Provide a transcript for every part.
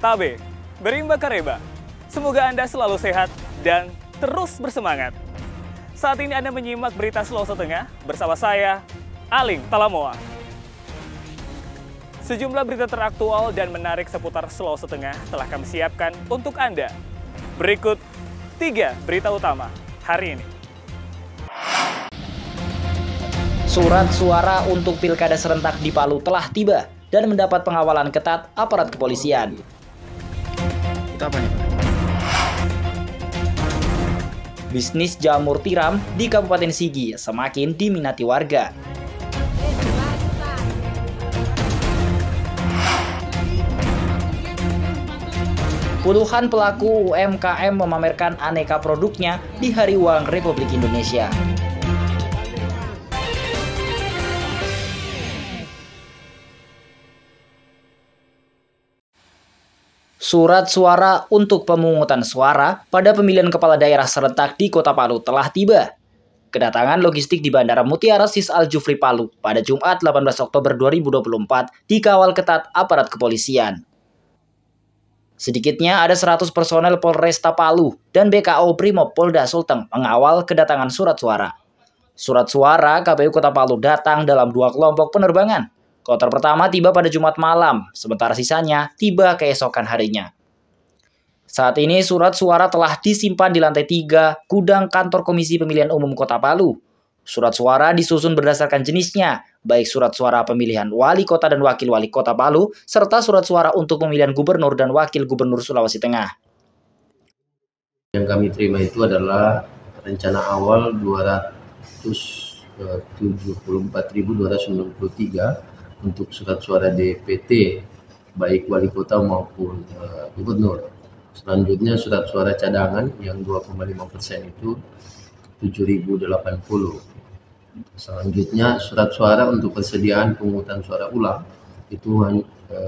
Tabe, berimba kareba. Semoga Anda selalu sehat dan terus bersemangat. Saat ini Anda menyimak berita Sulawesi Tengah bersama saya, Aling Talamoa. Sejumlah berita teraktual dan menarik seputar Sulawesi Tengah telah kami siapkan untuk Anda. Berikut 3 berita utama hari ini. Surat suara untuk pilkada serentak di Palu telah tiba dan mendapat pengawalan ketat aparat kepolisian. Itu apa nih? Bisnis jamur tiram di Kabupaten Sigi semakin diminati warga. Puluhan pelaku UMKM memamerkan aneka produknya di Hari Uang Republik Indonesia. Surat suara untuk pemungutan suara pada pemilihan kepala daerah serentak di Kota Palu telah tiba. Kedatangan logistik di Bandara Mutiara Sis Al Jufri Palu pada Jumat 18 Oktober 2024 dikawal ketat aparat kepolisian. Sedikitnya ada 100 personel Polresta Palu dan BKO Brimob Polda Sulteng mengawal kedatangan surat suara. Surat suara KPU Kota Palu datang dalam 2 kelompok penerbangan. Kloter pertama tiba pada Jumat malam, sementara sisanya tiba keesokan harinya. Saat ini surat suara telah disimpan di lantai 3 gudang kantor Komisi Pemilihan Umum Kota Palu. Surat suara disusun berdasarkan jenisnya, baik surat suara pemilihan wali kota dan wakil wali kota Palu, serta surat suara untuk pemilihan gubernur dan wakil gubernur Sulawesi Tengah. Yang kami terima itu adalah rencana awal 274.293 untuk surat suara DPT, baik wali kota maupun gubernur. Selanjutnya surat suara cadangan yang 2,5% itu 7.080. Selanjutnya surat suara untuk persediaan pemungutan suara ulang itu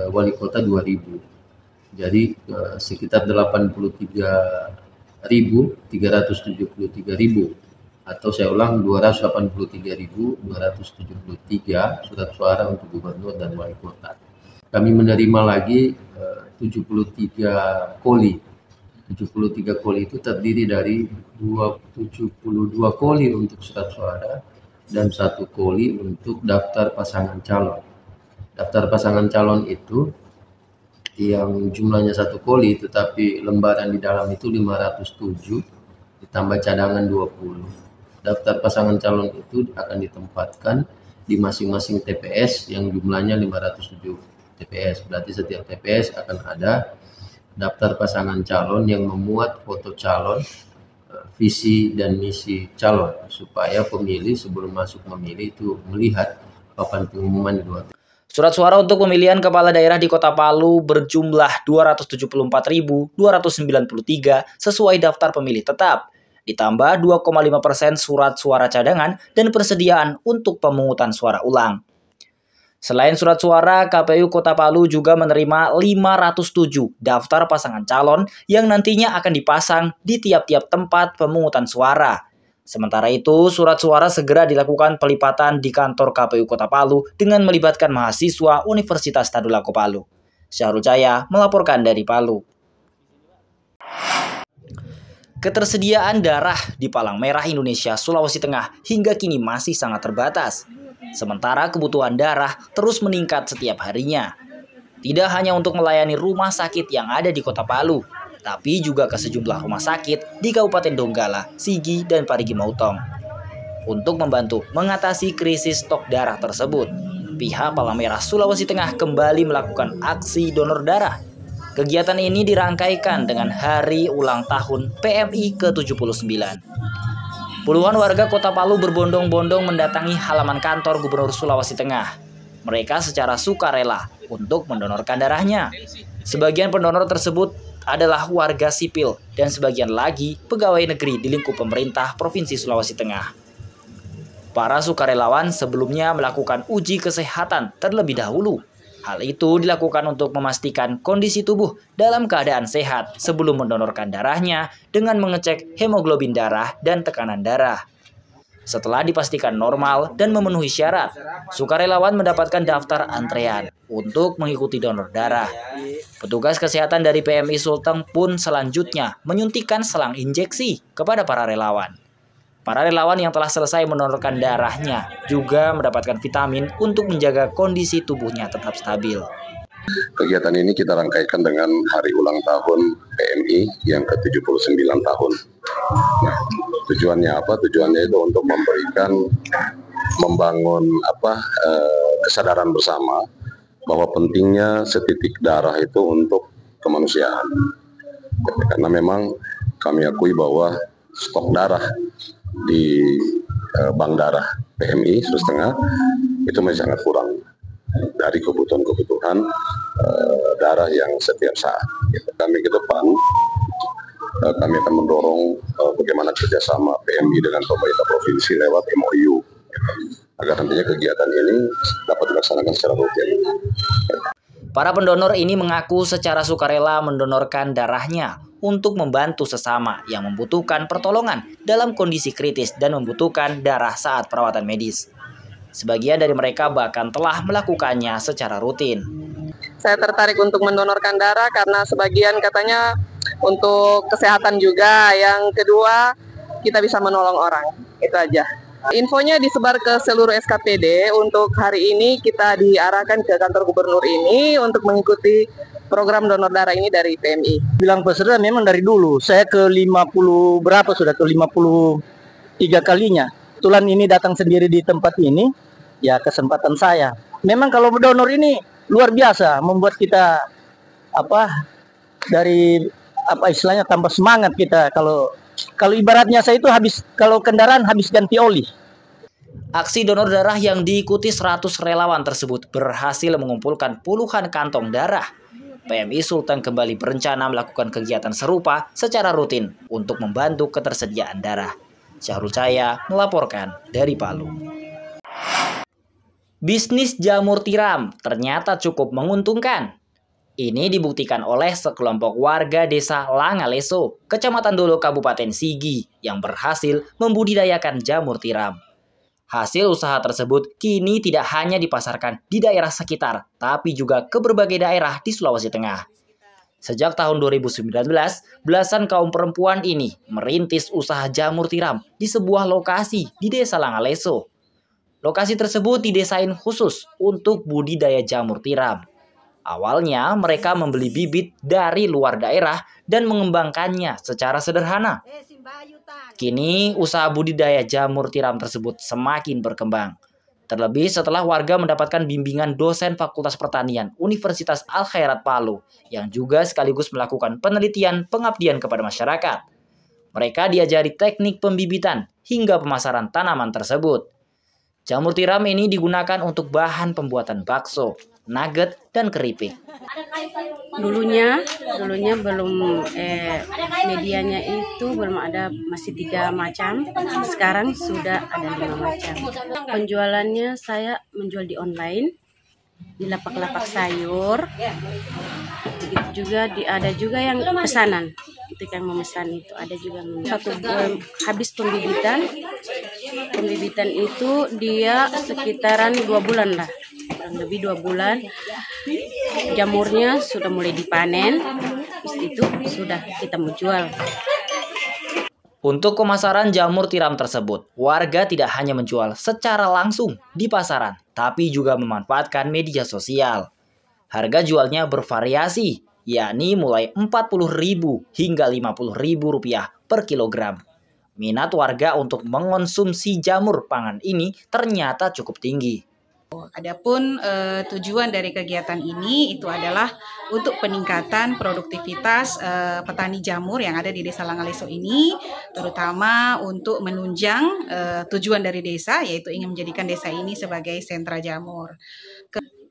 wali kota 2.000. Jadi sekitar 83.373 atau saya ulang 283.273 surat suara untuk gubernur dan wali kota. Kami menerima lagi 73 koli. 73 koli itu terdiri dari 72 koli untuk surat suara dan 1 koli untuk daftar pasangan calon. Daftar pasangan calon itu yang jumlahnya 1 koli tetapi lembaran di dalam itu 507 ditambah cadangan 20. Daftar pasangan calon itu akan ditempatkan di masing-masing TPS yang jumlahnya 507 TPS. Berarti setiap TPS akan ada daftar pasangan calon yang memuat foto calon, visi dan misi calon, supaya pemilih sebelum masuk memilih itu melihat papan pengumuman di luar. Surat suara untuk pemilihan kepala daerah di Kota Palu berjumlah 274.293 sesuai daftar pemilih tetap. Ditambah 2,5% surat suara cadangan dan persediaan untuk pemungutan suara ulang. Selain surat suara, KPU Kota Palu juga menerima 507 daftar pasangan calon yang nantinya akan dipasang di tiap-tiap tempat pemungutan suara. Sementara itu, surat suara segera dilakukan pelipatan di kantor KPU Kota Palu dengan melibatkan mahasiswa Universitas Tadulako Palu. Syahrul Jaya melaporkan dari Palu. Ketersediaan darah di Palang Merah Indonesia Sulawesi Tengah hingga kini masih sangat terbatas. Sementara kebutuhan darah terus meningkat setiap harinya. Tidak hanya untuk melayani rumah sakit yang ada di Kota Palu, tapi juga ke sejumlah rumah sakit di Kabupaten Donggala, Sigi, dan Parigi Motong. Untuk membantu mengatasi krisis stok darah tersebut, pihak Palang Merah Sulawesi Tengah kembali melakukan aksi donor darah. Kegiatan ini dirangkaikan dengan hari ulang tahun PMI ke-79. Puluhan warga Kota Palu berbondong-bondong mendatangi halaman kantor Gubernur Sulawesi Tengah. Mereka secara sukarela untuk mendonorkan darahnya. Sebagian pendonor tersebut adalah warga sipil dan sebagian lagi pegawai negeri di lingkup pemerintah Provinsi Sulawesi Tengah. Para sukarelawan sebelumnya melakukan uji kesehatan terlebih dahulu. Hal itu dilakukan untuk memastikan kondisi tubuh dalam keadaan sehat sebelum mendonorkan darahnya dengan mengecek hemoglobin darah dan tekanan darah. Setelah dipastikan normal dan memenuhi syarat, sukarelawan mendapatkan daftar antrean untuk mengikuti donor darah. Petugas kesehatan dari PMI Sulteng pun selanjutnya menyuntikkan selang injeksi kepada para relawan. Para relawan yang telah selesai mendonorkan darahnya juga mendapatkan vitamin untuk menjaga kondisi tubuhnya tetap stabil. Kegiatan ini kita rangkaikan dengan hari ulang tahun PMI yang ke-79 tahun. Nah, tujuannya apa? Tujuannya itu untuk membangun kesadaran bersama bahwa pentingnya setitik darah itu untuk kemanusiaan. Karena memang kami akui bahwa stok darah di Bank Darah PMI Sulawesi Tengah itu masih sangat kurang dari kebutuhan darah yang setiap saat. Kami ke depan kami akan mendorong bagaimana kerjasama PMI dengan pemerintah provinsi lewat MOU agar nantinya kegiatan ini dapat dilaksanakan secara rutin. Para pendonor ini mengaku secara sukarela mendonorkan darahnya untuk membantu sesama yang membutuhkan pertolongan dalam kondisi kritis dan membutuhkan darah saat perawatan medis. Sebagian dari mereka bahkan telah melakukannya secara rutin. Saya tertarik untuk mendonorkan darah karena sebagian katanya untuk kesehatan juga. Yang kedua, kita bisa menolong orang. Itu aja. Infonya disebar ke seluruh SKPD. Untuk hari ini kita diarahkan ke kantor gubernur ini untuk mengikuti program donor darah ini dari PMI. Bilang peserta memang dari dulu. Saya ke 50 berapa sudah ke 53 kalinya. Kebetulan ini datang sendiri di tempat ini, ya kesempatan saya. Memang kalau donor ini luar biasa, membuat kita istilahnya tambah semangat kita. Kalau ibaratnya saya itu kalau kendaraan habis ganti oli. Aksi donor darah yang diikuti 100 relawan tersebut berhasil mengumpulkan puluhan kantong darah. PMI Sulteng kembali berencana melakukan kegiatan serupa secara rutin untuk membantu ketersediaan darah. Syahrul Cahaya melaporkan dari Palu. Bisnis jamur tiram ternyata cukup menguntungkan. Ini dibuktikan oleh sekelompok warga desa Langaleso, Kecamatan Dolo, Kabupaten Sigi, yang berhasil membudidayakan jamur tiram. Hasil usaha tersebut kini tidak hanya dipasarkan di daerah sekitar, tapi juga ke berbagai daerah di Sulawesi Tengah. Sejak tahun 2019, belasan kaum perempuan ini merintis usaha jamur tiram di sebuah lokasi di desa Langaleso. Lokasi tersebut didesain khusus untuk budidaya jamur tiram. Awalnya mereka membeli bibit dari luar daerah dan mengembangkannya secara sederhana. Kini usaha budidaya jamur tiram tersebut semakin berkembang. Terlebih setelah warga mendapatkan bimbingan dosen Fakultas Pertanian Universitas Al-Khairat Palu yang juga sekaligus melakukan penelitian pengabdian kepada masyarakat. Mereka diajari teknik pembibitan hingga pemasaran tanaman tersebut. Jamur tiram ini digunakan untuk bahan pembuatan bakso, nugget, dan keripik. Dulunya belum medianya itu belum ada, masih 3 macam. Sekarang sudah ada 5 macam. Penjualannya saya menjual di online, di lapak-lapak sayur. Begitu juga ada juga yang pesanan. Itu yang memesan itu ada juga. Habis pembibitan itu dia sekitaran 2 bulan lah. Kurang lebih 2 bulan. Jamurnya sudah mulai dipanen, habis itu sudah kita mau jual. Untuk pemasaran jamur tiram tersebut, warga tidak hanya menjual secara langsung di pasaran, tapi juga memanfaatkan media sosial. Harga jualnya bervariasi, yakni mulai Rp40.000 hingga Rp50.000 per kilogram. Minat warga untuk mengonsumsi jamur pangan ini ternyata cukup tinggi. Adapun tujuan dari kegiatan ini itu adalah untuk peningkatan produktivitas petani jamur yang ada di Desa Langaleso ini, terutama untuk menunjang tujuan dari desa, yaitu ingin menjadikan desa ini sebagai sentra jamur.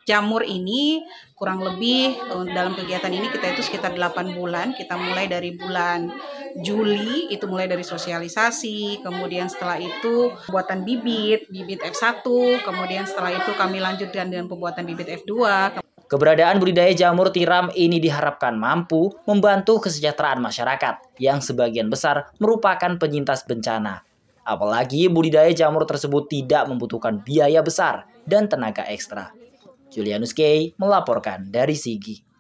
Jamur ini kurang lebih dalam kegiatan ini kita itu sekitar 8 bulan. Kita mulai dari bulan Juli, itu mulai dari sosialisasi, kemudian setelah itu pembuatan bibit F1, kemudian setelah itu kami lanjutkan dengan pembuatan bibit F2. Keberadaan budidaya jamur tiram ini diharapkan mampu membantu kesejahteraan masyarakat yang sebagian besar merupakan penyintas bencana. Apalagi budidaya jamur tersebut tidak membutuhkan biaya besar dan tenaga ekstra. Julianus K. melaporkan dari Sigi.